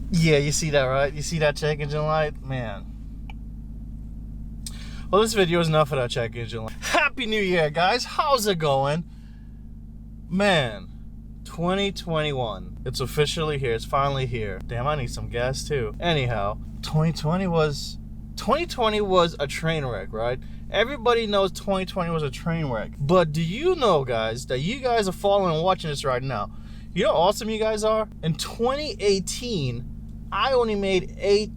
Yeah, you see that, right? You see that check engine light? Man. Well, this video is enough for that check engine light. Happy New Year, guys. How's it going? Man, 2021. It's officially here. It's finally here. Damn, I need some gas too. Anyhow, 2020 was a train wreck, right? Everybody knows 2020 was a train wreck. But do you know, guys, that you guys are following and watching this right now? You know how awesome you guys are? In 2018, I only made 5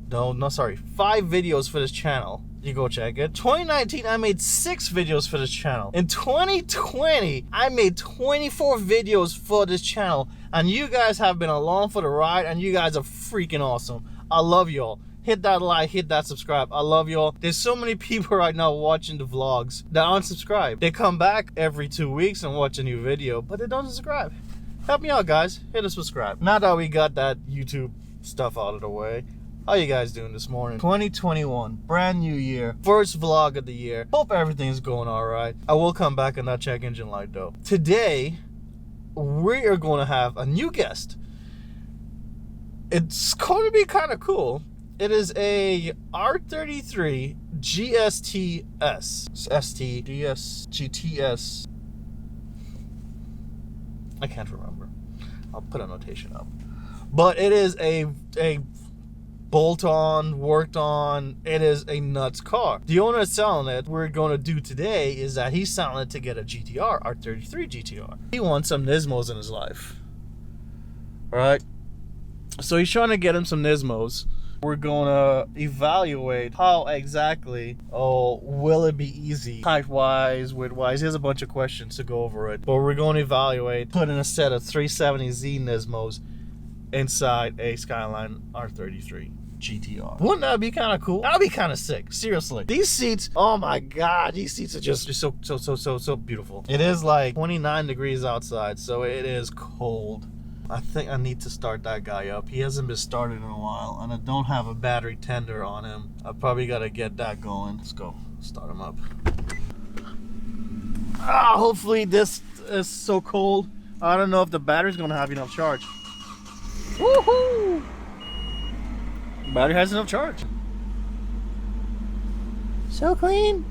videos for this channel. You go check it. 2019, I made 6 videos for this channel. In 2020, I made 24 videos for this channel. And you guys have been along for the ride, and you guys are freaking awesome. I love y'all. Hit that like, hit that subscribe. I love y'all. There's so many people right now watching the vlogs that unsubscribe. They come back every 2 weeks and watch a new video, but they don't subscribe. Help me out, guys. Hit a subscribe. Now that we got that YouTube stuff out of the way, how you guys doing this morning? 2021, brand new year, first vlog of the year. Hope everything's going all right. I will come back on that check engine light though. Today, we are going to have a new guest. It's going to be kind of cool. It is a R33 GTS. I can't remember. I'll put a notation up. But it is a bolt-on, worked on, it is a nuts car. The owner is selling it. What we're going to do today is that he's selling it to get a GTR, R33 GTR. He wants some NISMOs in his life. Alright? So he's trying to get him some NISMOs. We're going to evaluate how exactly, will it be easy? Height-wise, width-wise, he has a bunch of questions to go over it. But we're going to evaluate putting a set of 370Z NISMOs inside a Skyline R33 GTR. Wouldn't that be kind of cool? That would be kind of sick. Seriously. These seats, oh my God, these seats are just so beautiful. It is like 29 degrees outside, so it is cold. I think I need to start that guy up. He hasn't been started in a while, and I don't have a battery tender on him. I probably got to get that going. Let's go. Start him up. Hopefully this is so cold. I don't know if the battery's going to have enough charge. Woohoo! Battery has enough charge. So clean.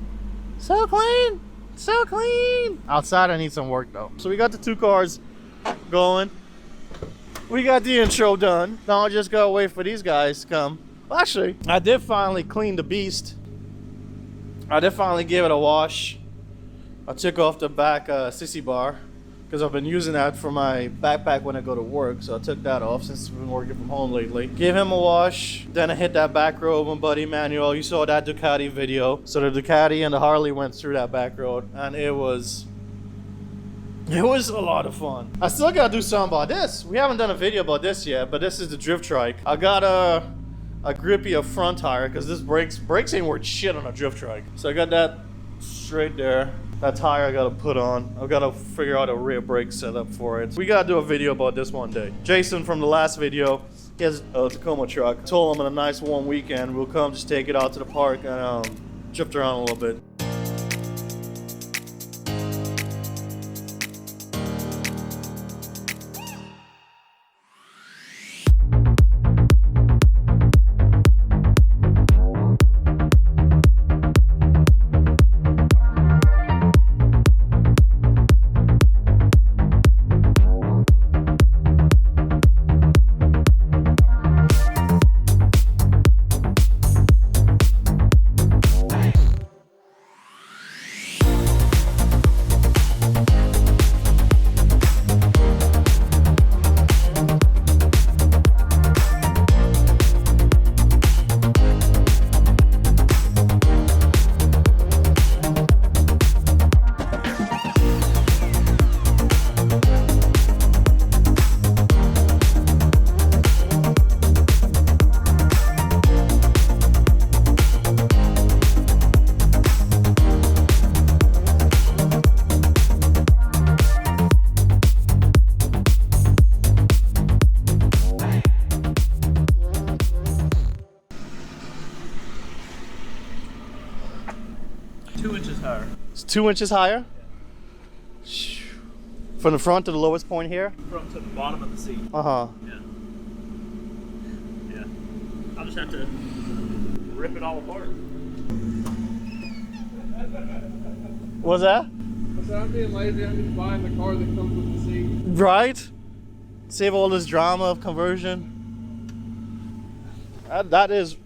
So clean. So clean. Outside I need some work though. So we got the 2 cars going. We got the intro done. Now I just gotta wait for these guys to come. Well, actually, I did finally clean the beast. I did finally give it a wash. I took off the back sissy bar because I've been using that for my backpack when I go to work. So I took that off since I've been working from home lately. Give him a wash. Then I hit that back road with my buddy Manuel. You saw that Ducati video. So the Ducati and the Harley went through that back road, and it was a lot of fun. I still gotta do something about this. We haven't done a video about this yet, but this is the drift trike. I got a grippy up front tire because this brakes ain't worth shit on a drift trike. So I got that straight there. That tire I gotta put on. I've gotta figure out a rear brake setup for it. We gotta do a video about this one day. Jason from the last video, he has a Tacoma truck. Told him on a nice warm weekend, we'll come just take it out to the park and drift around a little bit. It's 2 inches higher? Yeah. From the front to the lowest point here? From to the bottom of the seat. Uh-huh. Yeah. I'll just have to rip it all apart. What's that? I said, I'm being lazy. I'm just buying the car that comes with the seat. Right? Save all this drama of conversion. That is.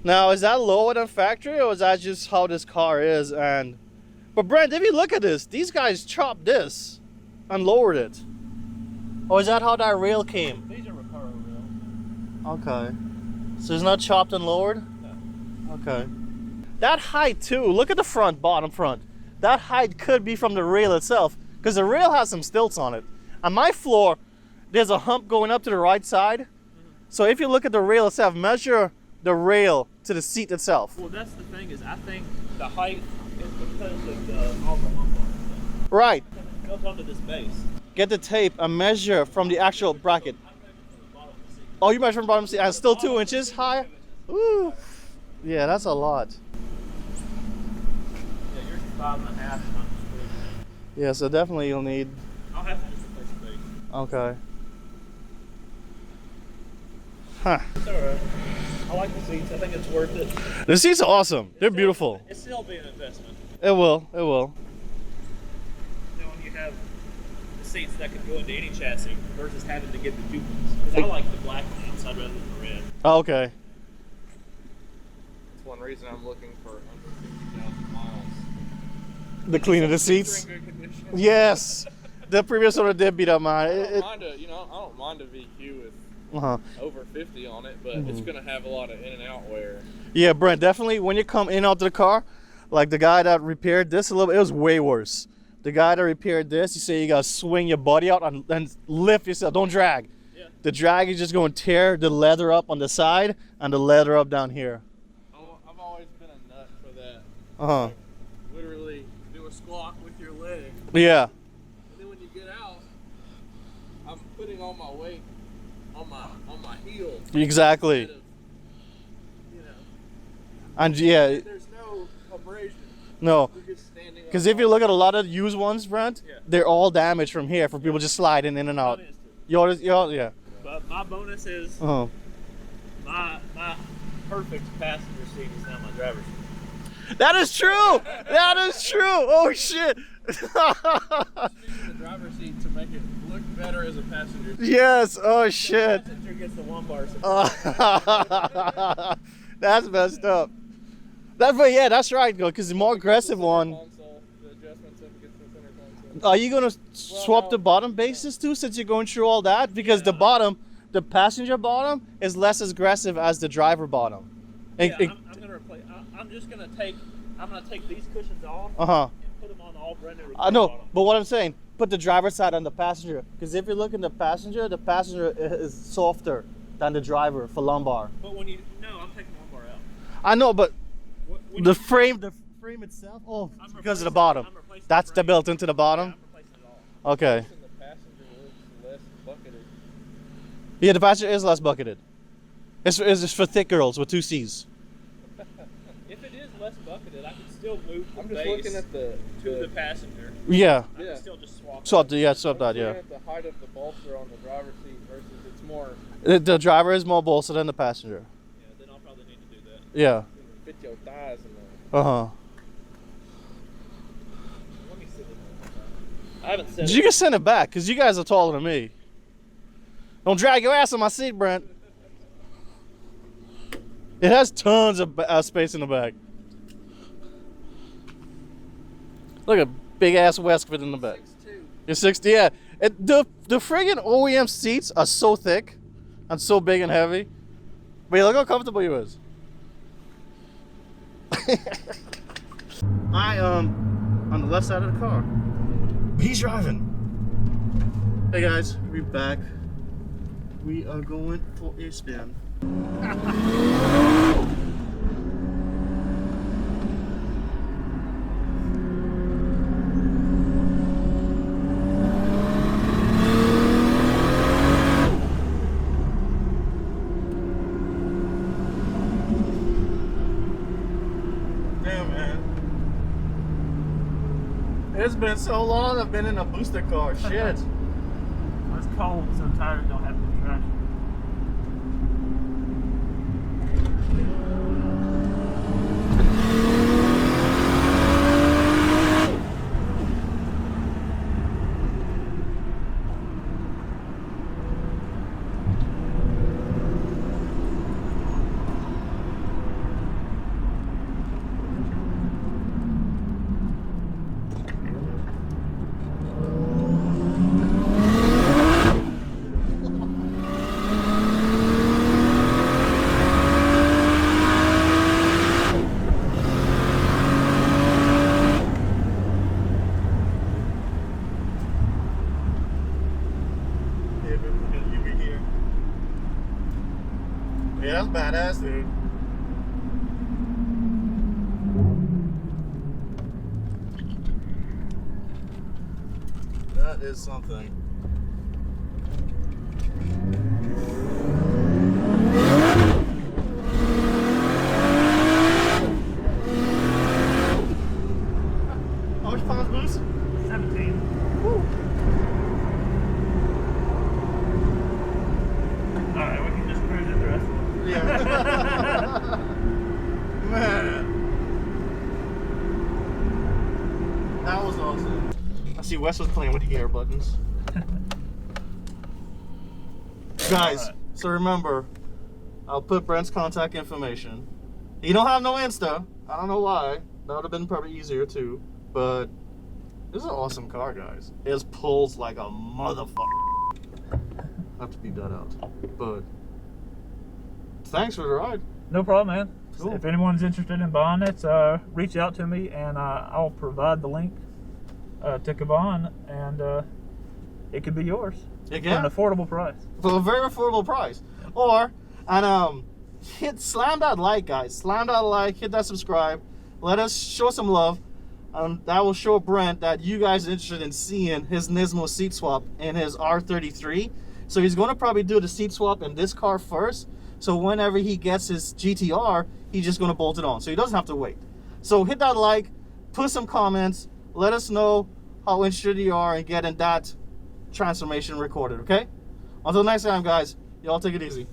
Now, is that lower than factory, or is that just how this car is? But Brent, if you look at this, these guys chopped this and lowered it. Or is that how that rail came? These are Recaro rails. Okay. So it's not chopped and lowered? No. Okay. That height too, look at the front, bottom front. That height could be from the rail itself, because the rail has some stilts on it. On my floor, there's a hump going up to the right side. Mm-hmm. So if you look at the rail itself, measure the rail to the seat itself. Well, that's the thing, is I think the height is because of all the lumbar stuff. Right. It goes onto this base. Get the tape and measure from the actual bracket. Oh, you measure from the bottom seat, and it's still 2 inches high? Ooh. Yeah, that's a lot. Yeah, yours is 5.5. Yeah, so definitely you'll need. I'll have to just replace the base. Okay. Huh. It's alright. I like the seats. I think it's worth it. The seats are awesome. They're beautiful. It's still be an investment. It will. It will. You know, when you have the seats that can go into any chassis versus having to get the duplicates. Because I like the black on the outside rather than the red. Oh, okay. That's one reason I'm looking for under 50,000 miles. The cleaner the seats. In good condition. Yes. The previous owner did beat up mine. I don't mind a VQ with over 50 on it, but it's gonna have a lot of in and out wear. Yeah, Brent, definitely when you come in and out to the car, like the guy that repaired this a little bit, it was way worse. The guy that repaired this, you say you gotta swing your body out and lift yourself, don't drag. Yeah. The drag is just gonna tear the leather up on the side and the leather up down here. I've always been a nut for that. Like, literally do a squat with your leg. Yeah. And then when you get out, I'm putting all my weight on my heel. Exactly. Instead of, you know, And yeah, there's no abrasion. no. You're just standing Because if you look at a lot of used ones, Brent, Yeah. they're all damaged from here for people just sliding in and out. Mine is too. Yours, yeah. But my bonus is Uh-huh. my perfect passenger seat is now my driver's seat. That is true. That is true. Oh shit. Using the driver's seat to make it look better as a passenger seat. Yes. Oh The shit. passenger gets the lumbar support. That's messed up. Yeah, that's right. Because the more aggressive one. Console, the adjustments up against the center console. Are you gonna swap the bottom bases too, since you're going through all that? Because the bottom, the passenger bottom, is less aggressive as the driver bottom. Yeah, I'm gonna replace. I'm just gonna take. I'm gonna take these cushions off Uh-huh. and put them on all brand new. I know, but what I'm saying, put the driver's side on the passenger. Because if you look in the passenger is softer than the driver for lumbar. But when you I'm taking lumbar out. I know, but When the you- frame itself. Oh, I'm because of the replacing- bottom. I'm replacing That's the the frame. built into the Yeah, bottom. I'm replacing it all. Okay. And the passenger looks less bucketed. Yeah, the passenger is less bucketed. It's for thick girls with 2 C's. If it is less bucketed, I can still move the I'm just base looking at the passenger. Yeah. I Yeah. can still just swap. Swap that. I'm Yeah. looking at the height of the bolster on the driver's seat versus it's more The driver is more bolstered than the passenger. Yeah, then I'll probably need to do that. Yeah. fit your thighs in there. Uh-huh. Let me sit it. I haven't said You can send it back, because you guys are taller than me. Don't drag your ass on my seat, Brent. It has tons of space in the back. Look at big ass Westford in the back. 6'2". You're 60, yeah. The friggin' OEM seats are so thick and so big and heavy. But yeah, look how comfortable you is. I on the left side of the car. He's driving. Hey guys, we're back. We are going for a spin. Damn, man. It's been so long I've been in a booster car. Shit. It's cold, so tires don't have to be traction. Yeah, that's badass, dude. That is something. How much pounds boost? 17. Woo. Alright, we can just cruise it the rest of it. Yeah. Man. That was awesome. I see Wes was playing with the air buttons. Guys, Alright. so remember, I'll put Brent's contact information. He don't have no Insta. I don't know why. That would have been probably easier too. But this is an awesome car, guys. It pulls like a motherfucker. I have to beat that out. But thanks for the ride. No problem, man. Cool. If anyone's interested in buying it, reach out to me and I'll provide the link to Kevan, and it could be yours for an affordable price. For a very affordable price. Or, and slam that like, guys. Slam that like, hit that subscribe. Let us show some love. That will show Brent that you guys are interested in seeing his NISMO seat swap in his R33. So he's going to probably do the seat swap in this car first. So whenever he gets his GTR, he's just going to bolt it on. So he doesn't have to wait. So hit that like, put some comments, let us know how interested you are in getting that transformation recorded, okay? Until next time, guys, y'all take it easy.